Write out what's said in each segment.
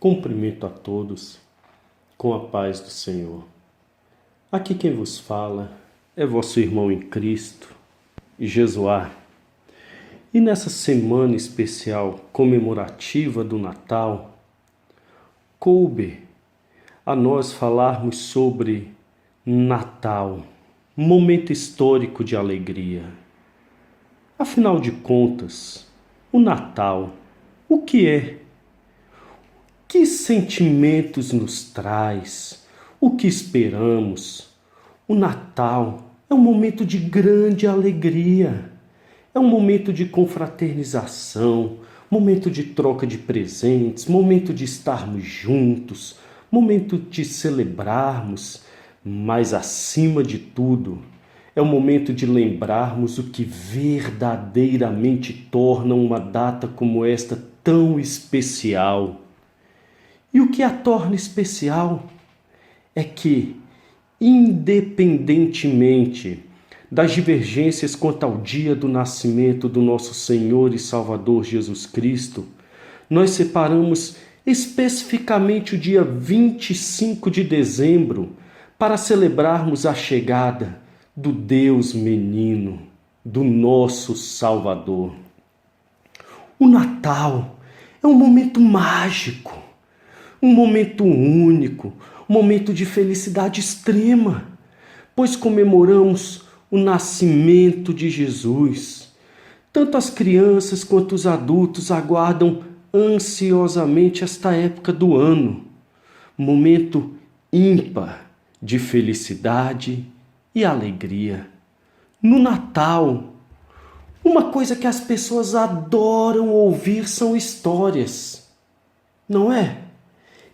Cumprimento a todos com a paz do Senhor. Aqui quem vos fala é vosso irmão em Cristo, Jesuá. E nessa semana especial comemorativa do Natal, coube a nós falarmos sobre Natal, momento histórico de alegria. Afinal de contas, o Natal, o que é? Que sentimentos nos traz? O que esperamos? O Natal é um momento de grande alegria. É um momento de confraternização, momento de troca de presentes, momento de estarmos juntos, momento de celebrarmos, mas acima de tudo, é o momento de lembrarmos o que verdadeiramente torna uma data como esta tão especial. E o que a torna especial é que, independentemente das divergências quanto ao dia do nascimento do nosso Senhor e Salvador Jesus Cristo, nós separamos especificamente o dia 25 de dezembro para celebrarmos a chegada do Deus menino, do nosso Salvador. O Natal é um momento mágico, um momento único, um momento de felicidade extrema, pois comemoramos o nascimento de Jesus. Tanto as crianças quanto os adultos aguardam ansiosamente esta época do ano, momento ímpar de felicidade e alegria. No Natal, uma coisa que as pessoas adoram ouvir são histórias, não é?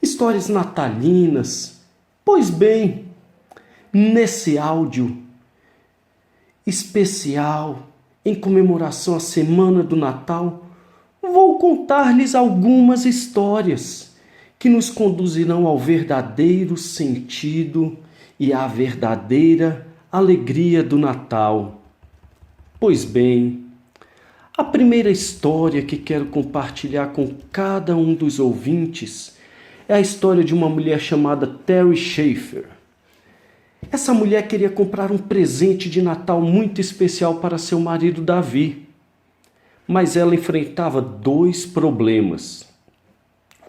Histórias natalinas. Pois bem, nesse áudio especial em comemoração à Semana do Natal, vou contar-lhes algumas histórias que nos conduzirão ao verdadeiro sentido e à verdadeira alegria do Natal. Pois bem, a primeira história que quero compartilhar com cada um dos ouvintes é a história de uma mulher chamada Terry Schaefer. Essa mulher queria comprar um presente de Natal muito especial para seu marido Davi, mas ela enfrentava dois problemas.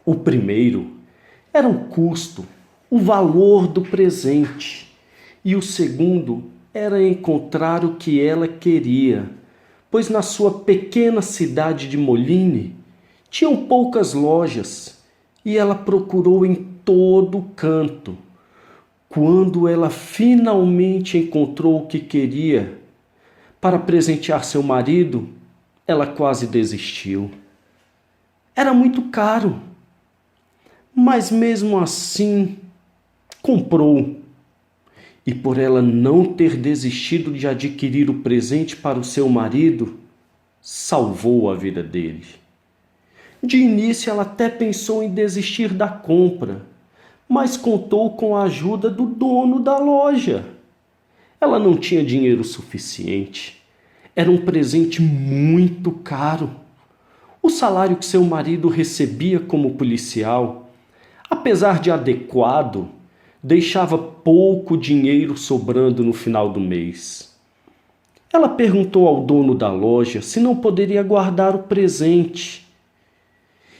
O primeiro era o custo, o valor do presente, e o segundo era encontrar o que ela queria, pois na sua pequena cidade de Moline tinham poucas lojas e ela procurou em todo canto. Quando ela finalmente encontrou o que queria para presentear seu marido, ela quase desistiu. Era muito caro, mas mesmo assim comprou. E por ela não ter desistido de adquirir o presente para o seu marido, salvou a vida dele. De início ela até pensou em desistir da compra, mas contou com a ajuda do dono da loja. Ela não tinha dinheiro suficiente. Era um presente muito caro. O salário que seu marido recebia como policial, apesar de adequado, deixava pouco dinheiro sobrando no final do mês. Ela perguntou ao dono da loja se não poderia guardar o presente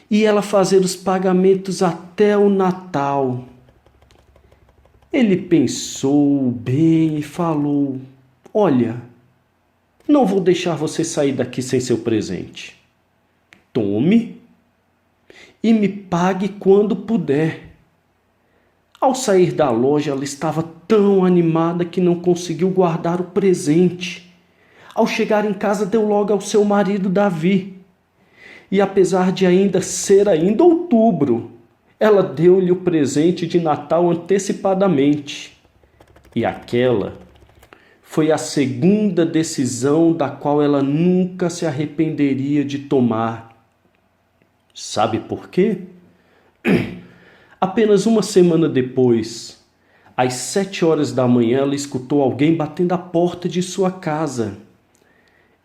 e ela fazer os pagamentos até o Natal. Ele pensou bem e falou: "Olha, não vou deixar você sair daqui sem seu presente. Tome e me pague quando puder." Ao sair da loja, ela estava tão animada que não conseguiu guardar o presente. Ao chegar em casa, deu logo ao seu marido Davi. E apesar de ainda ser outubro, ela deu-lhe o presente de Natal antecipadamente. E aquela foi a segunda decisão da qual ela nunca se arrependeria de tomar. Sabe por quê? Apenas uma semana depois, às 7 horas da manhã, ela escutou alguém batendo à porta de sua casa.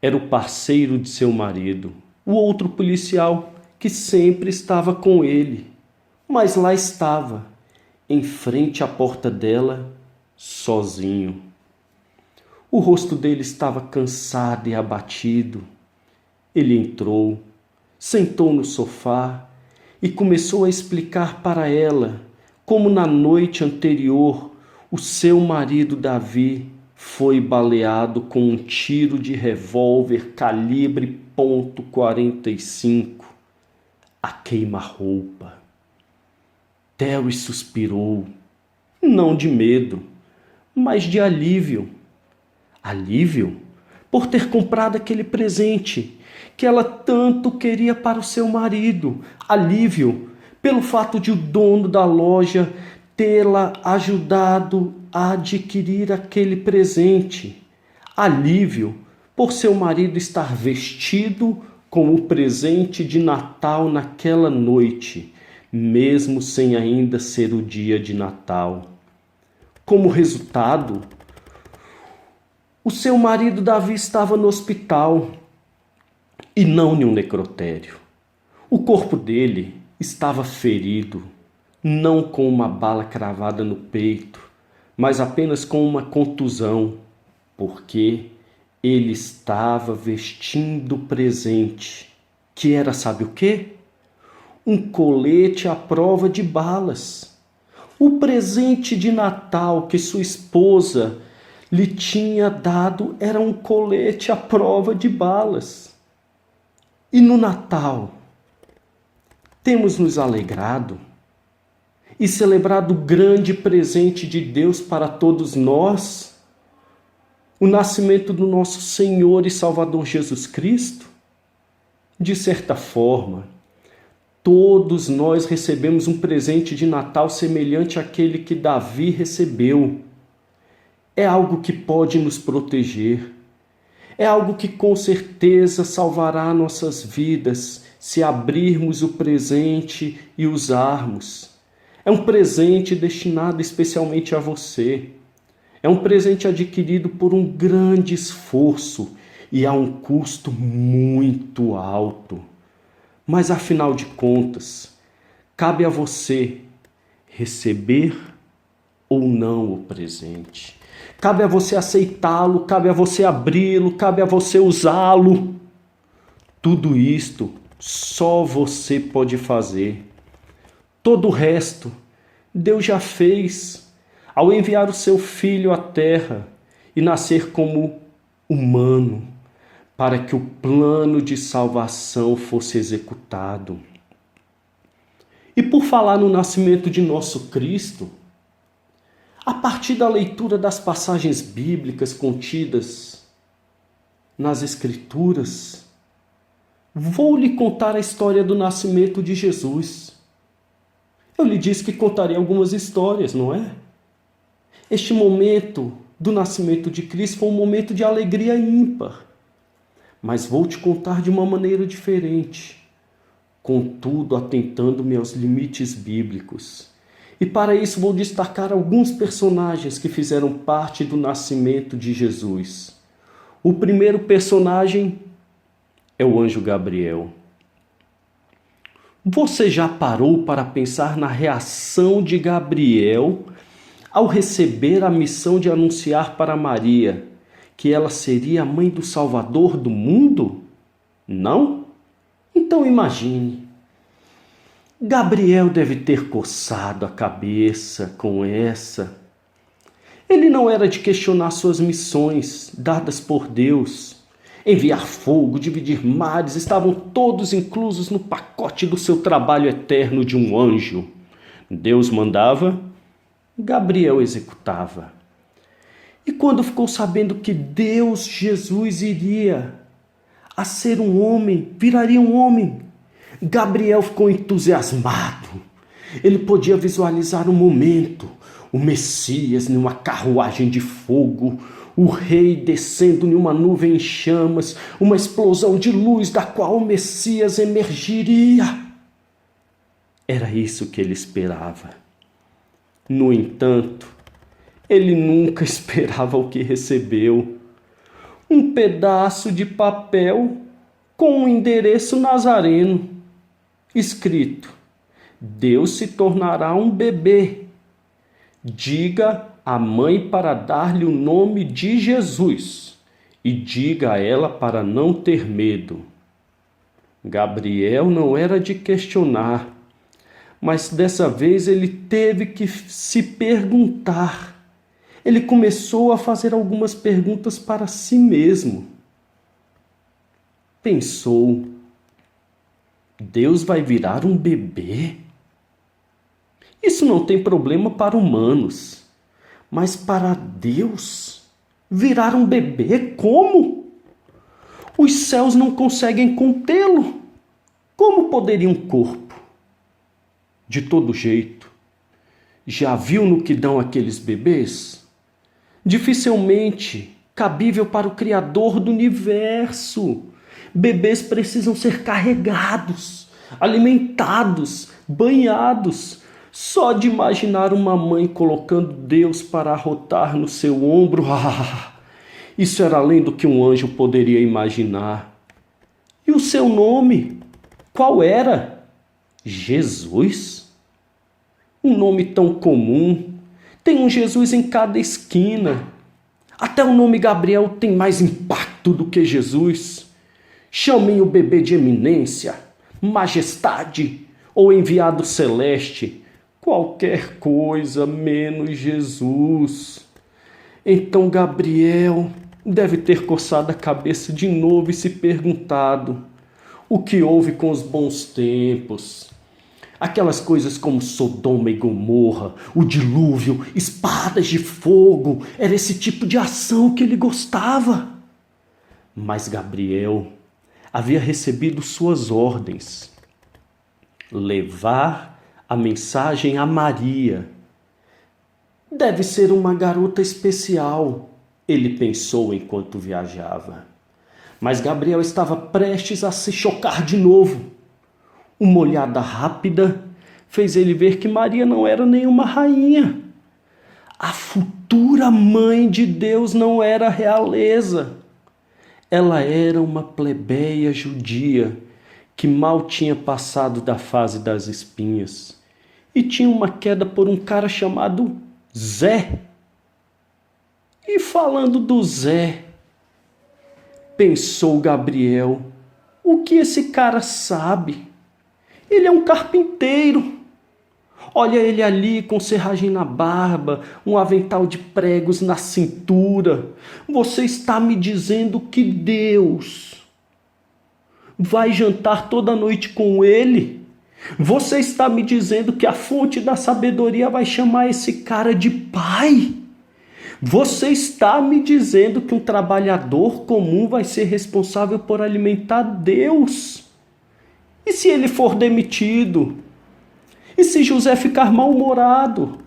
Era o parceiro de seu marido, o outro policial que sempre estava com ele. mas lá estava, em frente à porta dela, sozinho. O rosto dele estava cansado e abatido. Ele entrou, sentou no sofá e começou a explicar para ela como na noite anterior o seu marido Davi foi baleado com um tiro de revólver calibre .45 a queima-roupa. Terry suspirou, não de medo, mas de alívio. Alívio por ter comprado aquele presente que ela tanto queria para o seu marido. Alívio pelo fato de o dono da loja tê-la ajudado a adquirir aquele presente. Alívio por seu marido estar vestido com o presente de Natal naquela noite, mesmo sem ainda ser o dia de Natal. Como resultado, o seu marido Davi estava no hospital e não em um necrotério. O corpo dele estava ferido, não com uma bala cravada no peito, mas apenas com uma contusão, porque ele estava vestindo o presente, que era, sabe o quê? Um colete à prova de balas. O presente de Natal que sua esposa lhe tinha dado era um colete à prova de balas. E no Natal, temos nos alegrado e celebrado o grande presente de Deus para todos nós, o nascimento do nosso Senhor e Salvador Jesus Cristo? De certa forma, todos nós recebemos um presente de Natal semelhante àquele que Davi recebeu. É algo que pode nos proteger. É algo que com certeza salvará nossas vidas se abrirmos o presente e usarmos. É um presente destinado especialmente a você. É um presente adquirido por um grande esforço e a um custo muito alto. Mas afinal de contas, cabe a você receber ou não o presente. Cabe a você aceitá-lo, cabe a você abri-lo, cabe a você usá-lo. Tudo isto só você pode fazer. Todo o resto Deus já fez ao enviar o seu Filho à terra e nascer como humano, para que o plano de salvação fosse executado. E por falar no nascimento de nosso Cristo, a partir da leitura das passagens bíblicas contidas nas Escrituras, vou lhe contar a história do nascimento de Jesus. Eu lhe disse que contarei algumas histórias, não é? Este momento do nascimento de Cristo foi um momento de alegria ímpar, mas vou te contar de uma maneira diferente, contudo atentando-me aos limites bíblicos. E para isso vou destacar alguns personagens que fizeram parte do nascimento de Jesus. O primeiro personagem é o anjo Gabriel. Você já parou para pensar na reação de Gabriel ao receber a missão de anunciar para Maria que ela seria a mãe do Salvador do mundo? Não? Então imagine. Gabriel deve ter coçado a cabeça com essa. Ele não era de questionar suas missões dadas por Deus. Enviar fogo, dividir mares, estavam todos inclusos no pacote do seu trabalho eterno de um anjo. Deus mandava, Gabriel executava. E quando ficou sabendo que Deus, Jesus, iria a ser um homem, viraria um homem, Gabriel ficou entusiasmado. Ele podia visualizar um momento, o Messias numa carruagem de fogo, o rei descendo em uma nuvem em chamas, uma explosão de luz da qual o Messias emergiria. Era isso que ele esperava. No entanto, ele nunca esperava o que recebeu. Um pedaço de papel com um endereço nazareno, escrito: Deus se tornará um bebê. Diga à mãe para dar-lhe o nome de Jesus e diga a ela para não ter medo. Gabriel não era de questionar, mas dessa vez ele teve que se perguntar. Ele começou a fazer algumas perguntas para si mesmo. Pensou: Deus vai virar um bebê? Isso não tem problema para humanos, mas para Deus, virar um bebê como? Os céus não conseguem contê-lo. Como poderia um corpo? De todo jeito, já viu no que dão aqueles bebês? Dificilmente cabível para o Criador do universo. Bebês precisam ser carregados, alimentados, banhados. Só de imaginar uma mãe colocando Deus para arrotar no seu ombro, isso era além do que um anjo poderia imaginar. E o seu nome? Qual era? Jesus? Um nome tão comum. Tem um Jesus em cada esquina. Até o nome Gabriel tem mais impacto do que Jesus. Chamem o bebê de eminência, majestade ou enviado celeste. Qualquer coisa menos Jesus. Então Gabriel deve ter coçado a cabeça de novo e se perguntado: o que houve com os bons tempos? Aquelas coisas como Sodoma e Gomorra, o dilúvio, espadas de fogo, era esse tipo de ação que ele gostava. Mas Gabriel havia recebido suas ordens: levar a mensagem a Maria. Deve ser uma garota especial, ele pensou enquanto viajava. Mas Gabriel estava prestes a se chocar de novo. Uma olhada rápida fez ele ver que Maria não era nenhuma rainha. A futura mãe de Deus não era realeza. Ela era uma plebeia judia que mal tinha passado da fase das espinhas e tinha uma queda por um cara chamado Zé. E falando do Zé, pensou Gabriel, o que esse cara sabe? Ele é um carpinteiro. Olha ele ali com serragem na barba, um avental de pregos na cintura. Você está me dizendo que Deus vai jantar toda noite com ele? Você está me dizendo que a fonte da sabedoria vai chamar esse cara de pai? Você está me dizendo que um trabalhador comum vai ser responsável por alimentar Deus? E se ele for demitido? E se José ficar mal-humorado?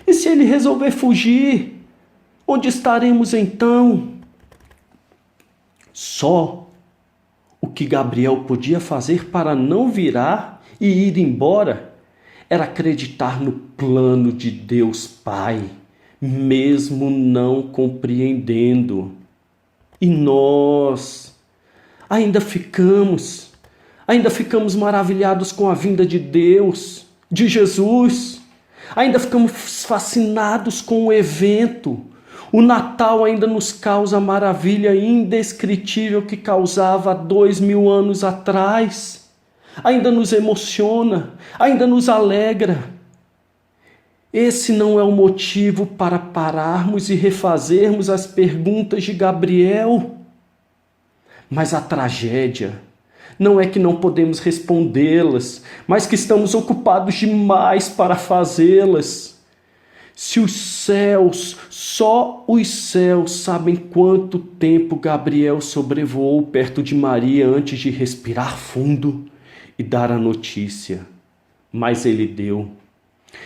E se ele resolver fugir? Onde estaremos então? Só o que Gabriel podia fazer para não virar e ir embora era acreditar no plano de Deus Pai, mesmo não compreendendo. E nós ainda ficamos maravilhados com a vinda de Deus, de Jesus. Ainda ficamos fascinados com o evento. O Natal ainda nos causa a maravilha indescritível que causava há 2000 anos atrás. Ainda nos emociona, ainda nos alegra. Esse não é o motivo para pararmos e refazermos as perguntas de Gabriel. Mas a tragédia não é que não podemos respondê-las, mas que estamos ocupados demais para fazê-las. Se os céus, só os céus sabem quanto tempo Gabriel sobrevoou perto de Maria antes de respirar fundo e dar a notícia. Mas ele deu.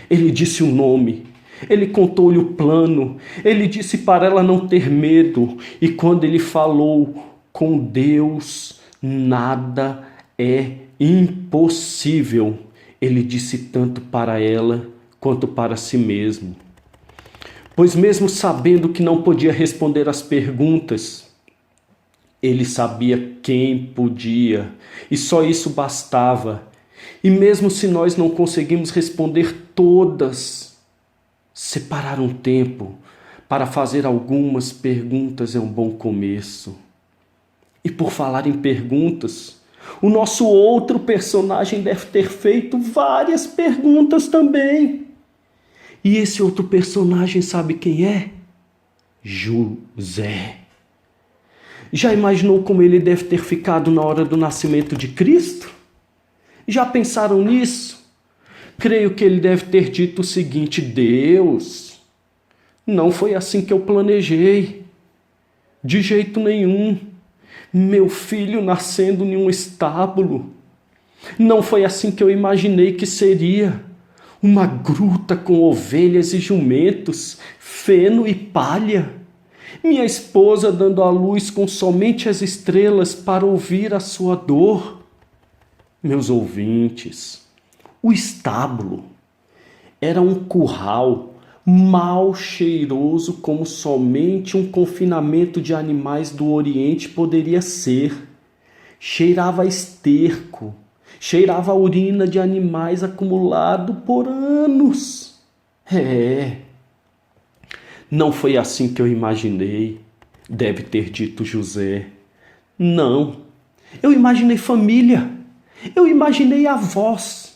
Ele disse o nome. Ele contou-lhe o plano. Ele disse para ela não ter medo. E quando ele falou, com Deus nada é impossível, ele disse tanto para ela quanto para si mesmo. Pois mesmo sabendo que não podia responder às perguntas, ele sabia quem podia, e só isso bastava. E mesmo se nós não conseguimos responder todas, separar um tempo para fazer algumas perguntas é um bom começo. E por falar em perguntas, o nosso outro personagem deve ter feito várias perguntas também. E esse outro personagem sabe quem é? José. Já imaginou como ele deve ter ficado na hora do nascimento de Cristo? Já pensaram nisso? Creio que ele deve ter dito o seguinte: Deus, não foi assim que eu planejei. De jeito nenhum. Meu filho nascendo em um estábulo. Não foi assim que eu imaginei que seria. Uma gruta com ovelhas e jumentos, feno e palha. Minha esposa dando à luz com somente as estrelas para ouvir a sua dor. Meus ouvintes, o estábulo era um curral mal cheiroso como somente um confinamento de animais do Oriente poderia ser. Cheirava a esterco, cheirava a urina de animais acumulado por anos. Não foi assim que eu imaginei, deve ter dito José. Não, eu imaginei família, eu imaginei avós.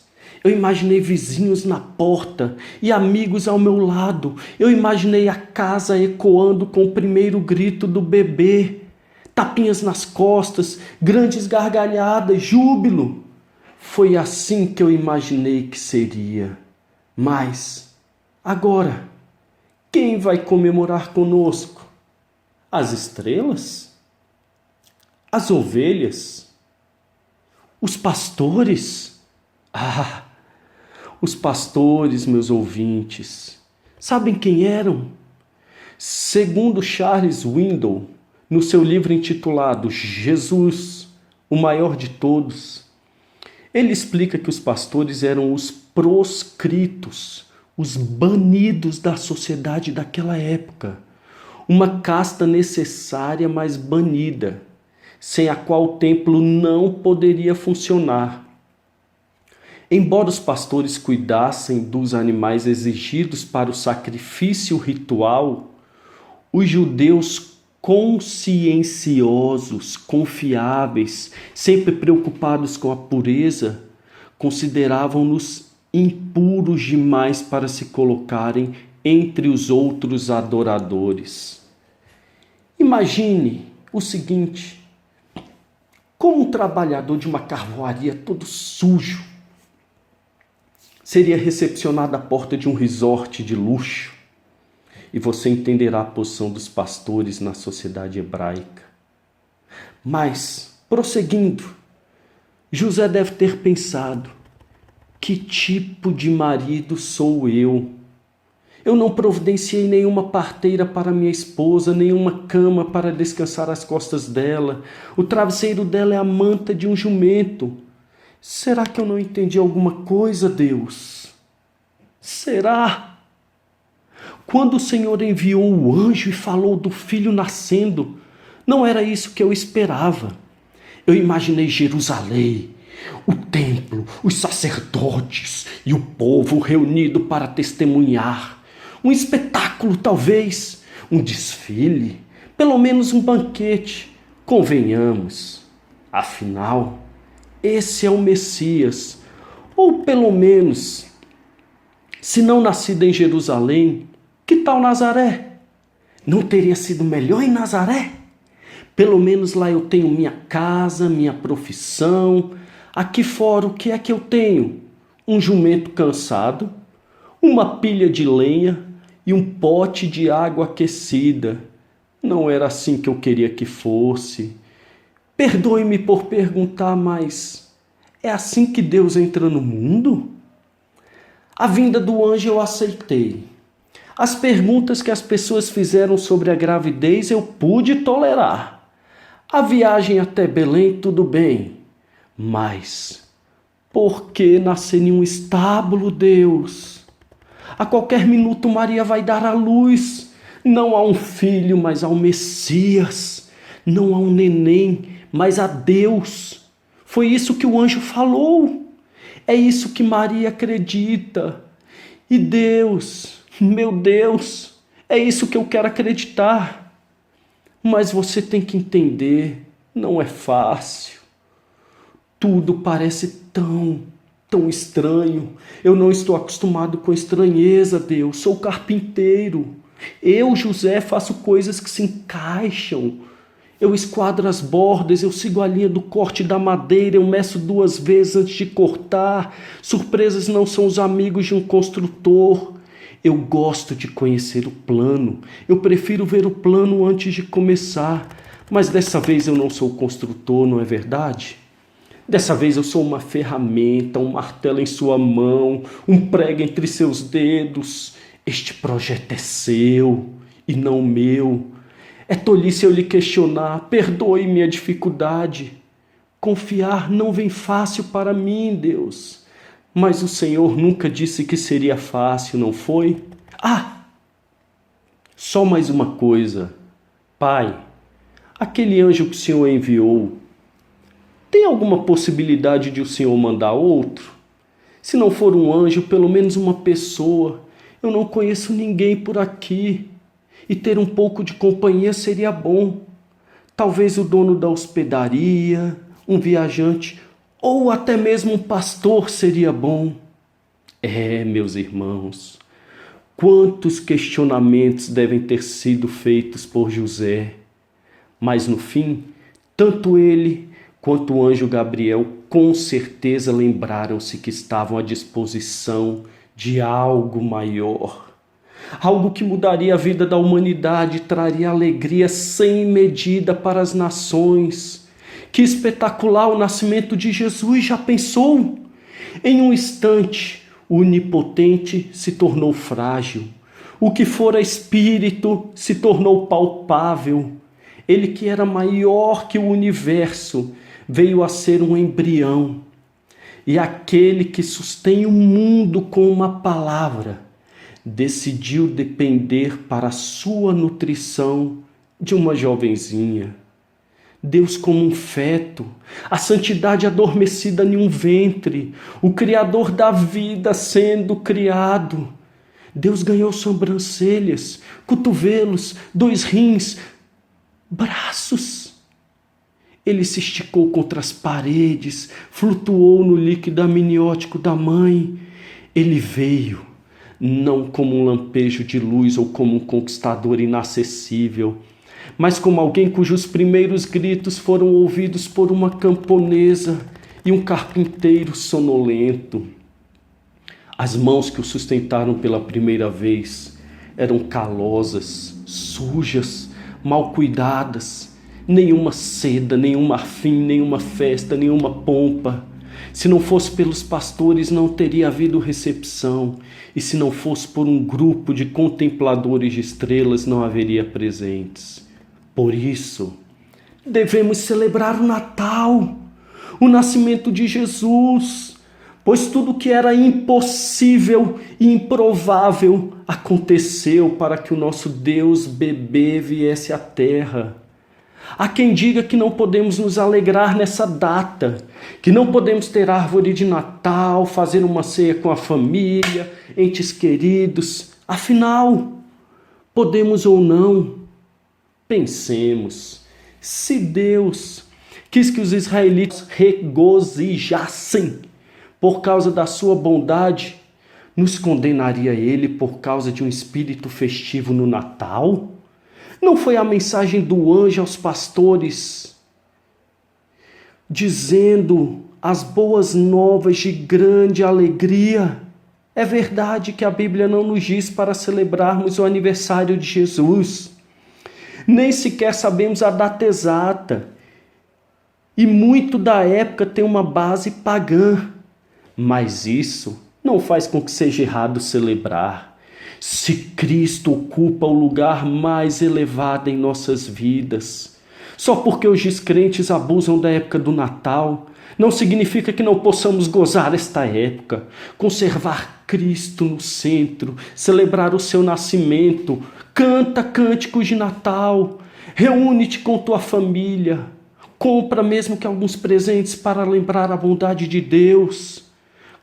Eu imaginei vizinhos na porta e amigos ao meu lado. Eu imaginei a casa ecoando com o primeiro grito do bebê. Tapinhas nas costas, grandes gargalhadas, júbilo. Foi assim que eu imaginei que seria. Mas, agora, quem vai comemorar conosco? As estrelas? As ovelhas? Os pastores? Os pastores, meus ouvintes, sabem quem eram? Segundo Charles Swindoll, no seu livro intitulado Jesus, o maior de todos, ele explica que os pastores eram os proscritos, os banidos da sociedade daquela época, uma casta necessária, mas banida, sem a qual o templo não poderia funcionar. Embora os pastores cuidassem dos animais exigidos para o sacrifício ritual, os judeus conscienciosos, confiáveis, sempre preocupados com a pureza, consideravam-nos impuros demais para se colocarem entre os outros adoradores. Imagine o seguinte: como um trabalhador de uma carvoaria todo sujo seria recepcionado à porta de um resort de luxo, e você entenderá a posição dos pastores na sociedade hebraica. Mas, prosseguindo, José deve ter pensado: que tipo de marido sou eu? Eu não providenciei nenhuma parteira para minha esposa, nenhuma cama para descansar as costas dela. O travesseiro dela é a manta de um jumento. Será que eu não entendi alguma coisa, Deus? Será? Quando o Senhor enviou o anjo e falou do filho nascendo, não era isso que eu esperava. Eu imaginei Jerusalém, o templo, os sacerdotes e o povo reunido para testemunhar. Um espetáculo, talvez, um desfile, pelo menos um banquete. Convenhamos, afinal, esse é o Messias, ou pelo menos, se não nascido em Jerusalém, que tal Nazaré? Não teria sido melhor em Nazaré? Pelo menos lá eu tenho minha casa, minha profissão. Aqui fora, o que é que eu tenho? Um jumento cansado, uma pilha de lenha e um pote de água aquecida. Não era assim que eu queria que fosse. Perdoe-me por perguntar, mas é assim que Deus entra no mundo? A vinda do anjo eu aceitei. As perguntas que as pessoas fizeram sobre a gravidez eu pude tolerar. A viagem até Belém, tudo bem. Mas por que nascer em um estábulo, Deus? A qualquer minuto Maria vai dar à luz, não a um filho, mas ao Messias. Não a um neném, mas a Deus. Foi isso que o anjo falou. É isso que Maria acredita. E Deus, meu Deus, é isso que eu quero acreditar. Mas você tem que entender, não é fácil. Tudo parece tão estranho. Eu não estou acostumado com estranheza, Deus. Sou carpinteiro. Eu, José, faço coisas que se encaixam. Eu esquadro as bordas, eu sigo a linha do corte da madeira, eu meço 2 vezes antes de cortar. Surpresas não são os amigos de um construtor. Eu gosto de conhecer o plano. Eu prefiro ver o plano antes de começar. Mas dessa vez eu não sou construtor, não é verdade? Dessa vez eu sou uma ferramenta, um martelo em sua mão, um prego entre seus dedos. Este projeto é seu e não meu. É tolice eu lhe questionar, perdoe minha dificuldade. Confiar não vem fácil para mim, Deus. Mas o Senhor nunca disse que seria fácil, não foi? Só mais uma coisa. Pai, aquele anjo que o Senhor enviou, tem alguma possibilidade de o Senhor mandar outro? Se não for um anjo, pelo menos uma pessoa. Eu não conheço ninguém por aqui. E ter um pouco de companhia seria bom. Talvez o dono da hospedaria, um viajante, ou até mesmo um pastor seria bom. Meus irmãos, quantos questionamentos devem ter sido feitos por José. Mas no fim, tanto ele quanto o anjo Gabriel com certeza lembraram-se que estavam à disposição de algo maior. Algo que mudaria a vida da humanidade, traria alegria sem medida para as nações. Que espetacular o nascimento de Jesus, já pensou? Em um instante, o onipotente se tornou frágil. O que fora espírito se tornou palpável. Ele que era maior que o universo, veio a ser um embrião. E aquele que sustém o mundo com uma palavra, decidiu depender para a sua nutrição de uma jovenzinha. Deus como um feto, a santidade adormecida em um ventre, o Criador da vida sendo criado. Deus ganhou sobrancelhas, cotovelos, 2 rins, braços. Ele se esticou contra as paredes, flutuou no líquido amniótico da mãe. Ele veio, não como um lampejo de luz ou como um conquistador inacessível, mas como alguém cujos primeiros gritos foram ouvidos por uma camponesa e um carpinteiro sonolento. As mãos que o sustentaram pela primeira vez eram calosas, sujas, mal cuidadas. Nenhuma seda, nenhum marfim, nenhuma festa, nenhuma pompa. Se não fosse pelos pastores, não teria havido recepção. E se não fosse por um grupo de contempladores de estrelas, não haveria presentes. Por isso, devemos celebrar o Natal, o nascimento de Jesus, pois tudo que era impossível e improvável aconteceu para que o nosso Deus bebê viesse à terra. Há quem diga que não podemos nos alegrar nessa data, que não podemos ter árvore de Natal, fazer uma ceia com a família, entes queridos. Afinal, podemos ou não? Pensemos, se Deus quis que os israelitas regozijassem por causa da sua bondade, nos condenaria ele por causa de um espírito festivo no Natal? Não foi a mensagem do anjo aos pastores dizendo as boas novas de grande alegria? É verdade que a Bíblia não nos diz para celebrarmos o aniversário de Jesus. Nem sequer sabemos a data exata. E muito da época tem uma base pagã. Mas isso não faz com que seja errado celebrar. Se Cristo ocupa o lugar mais elevado em nossas vidas, só porque os descrentes abusam da época do Natal, não significa que não possamos gozar esta época, conservar Cristo no centro, celebrar o seu nascimento. Canta cânticos de Natal, reúne-te com tua família, compra mesmo que alguns presentes para lembrar a bondade de Deus.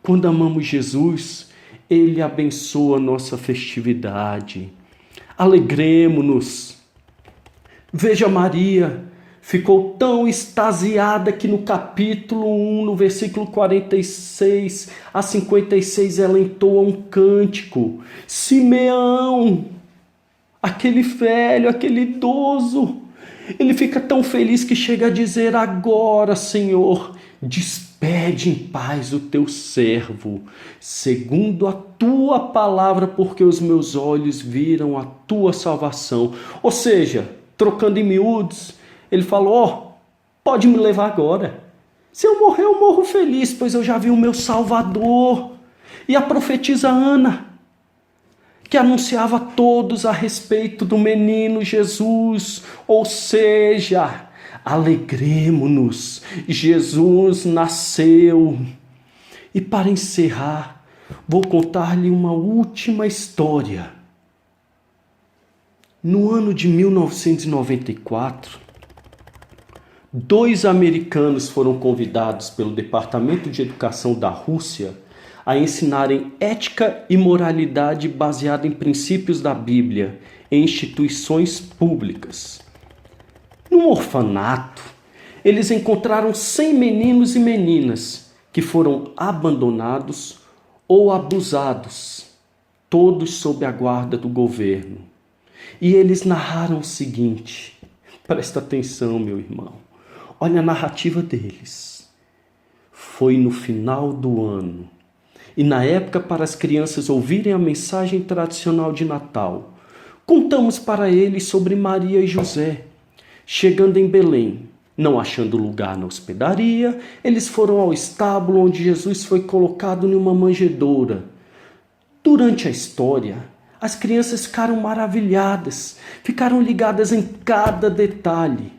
Quando amamos Jesus, Ele abençoa a nossa festividade. Alegremo-nos. Veja Maria, ficou tão extasiada que no capítulo 1, no versículo 46 a 56, ela entoa um cântico. Simeão, aquele velho, aquele idoso, ele fica tão feliz que chega a dizer: agora, Senhor, despede em paz o teu servo, segundo a tua palavra, porque os meus olhos viram a tua salvação. Ou seja, trocando em miúdos, ele falou: pode me levar agora. Se eu morrer, eu morro feliz, pois eu já vi o meu Salvador. E a profetisa Ana, que anunciava a todos a respeito do menino Jesus, ou seja, alegremo-nos, Jesus nasceu. E para encerrar, vou contar-lhe uma última história. No ano de 1994, 2 americanos foram convidados pelo Departamento de Educação da Rússia a ensinarem ética e moralidade baseada em princípios da Bíblia em instituições públicas. Num orfanato, eles encontraram 100 meninos e meninas que foram abandonados ou abusados, todos sob a guarda do governo. E eles narraram o seguinte: presta atenção, meu irmão, olha a narrativa deles. Foi no final do ano, e na época para as crianças ouvirem a mensagem tradicional de Natal, contamos para eles sobre Maria e José. Chegando em Belém, não achando lugar na hospedaria, eles foram ao estábulo onde Jesus foi colocado numa manjedoura. Durante a história, as crianças ficaram maravilhadas, ficaram ligadas em cada detalhe.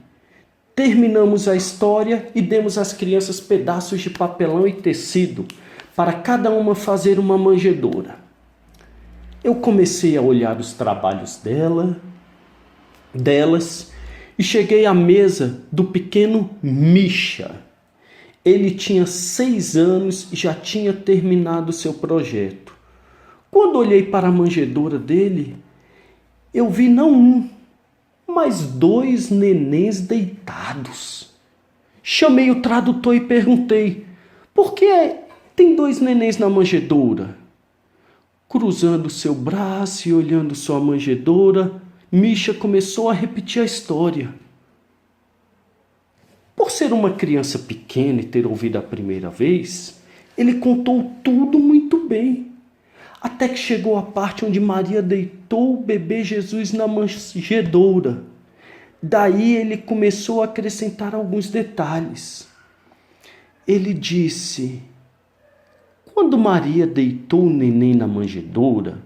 Terminamos a história e demos às crianças pedaços de papelão e tecido para cada uma fazer uma manjedoura. Eu comecei a olhar os trabalhos delas e cheguei à mesa do pequeno Misha. Ele tinha 6 anos e já tinha terminado seu projeto. Quando olhei para a manjedoura dele, eu vi não um, mas 2 nenéns deitados. Chamei o tradutor e perguntei: por que tem 2 nenéns na manjedoura? Cruzando seu braço e olhando sua manjedoura, Misha começou a repetir a história. Por ser uma criança pequena e ter ouvido a primeira vez, ele contou tudo muito bem. Até que chegou a parte onde Maria deitou o bebê Jesus na manjedoura. Daí ele começou a acrescentar alguns detalhes. Ele disse: quando Maria deitou o neném na manjedoura,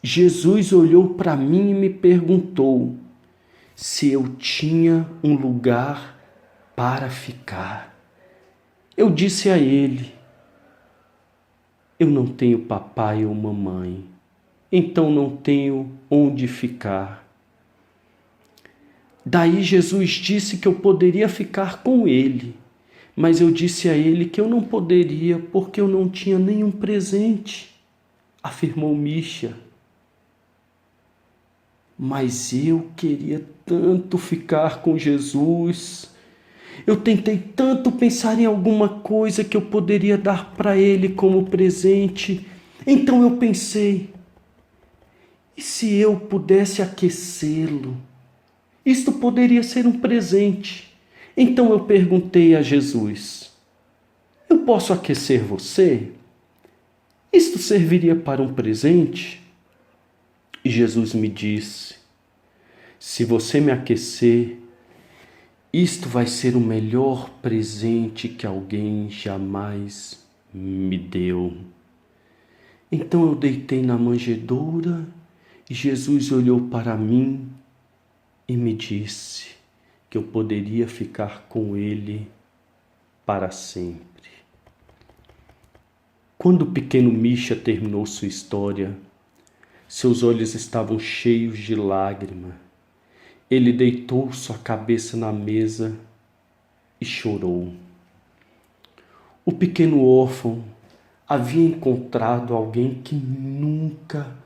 Jesus olhou para mim e me perguntou se eu tinha um lugar para ficar. Eu disse a ele: eu não tenho papai ou mamãe, então não tenho onde ficar. Daí Jesus disse que eu poderia ficar com ele, mas eu disse a ele que eu não poderia porque eu não tinha nenhum presente, afirmou Misha. Mas eu queria tanto ficar com Jesus. Eu tentei tanto pensar em alguma coisa que eu poderia dar para ele como presente. Então eu pensei: e se eu pudesse aquecê-lo? Isto poderia ser um presente. Então eu perguntei a Jesus: eu posso aquecer você? Isto serviria para um presente? E Jesus me disse: se você me aquecer, isto vai ser o melhor presente que alguém jamais me deu. Então eu deitei na manjedoura e Jesus olhou para mim e me disse que eu poderia ficar com ele para sempre. Quando o pequeno Misha terminou sua história, seus olhos estavam cheios de lágrima. Ele deitou sua cabeça na mesa e chorou. O pequeno órfão havia encontrado alguém que nunca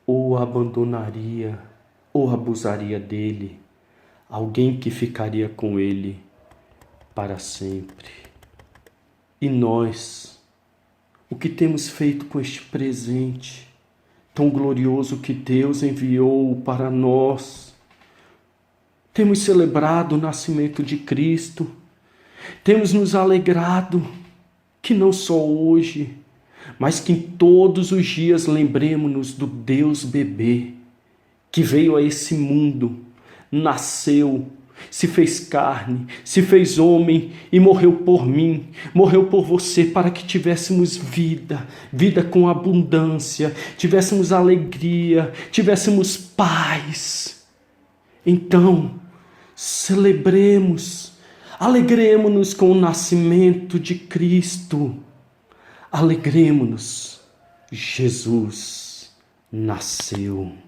o abandonaria ou abusaria dele, alguém que ficaria com ele para sempre. E nós, o que temos feito com este presente tão glorioso que Deus enviou para nós? Temos celebrado o nascimento de Cristo, temos nos alegrado que não só hoje, mas que em todos os dias lembremos-nos do Deus bebê, que veio a esse mundo, nasceu, se fez carne, se fez homem e morreu por mim, morreu por você, para que tivéssemos vida, vida com abundância, tivéssemos alegria, tivéssemos paz. Então, celebremos, alegremos-nos com o nascimento de Cristo, alegremos-nos, Jesus nasceu.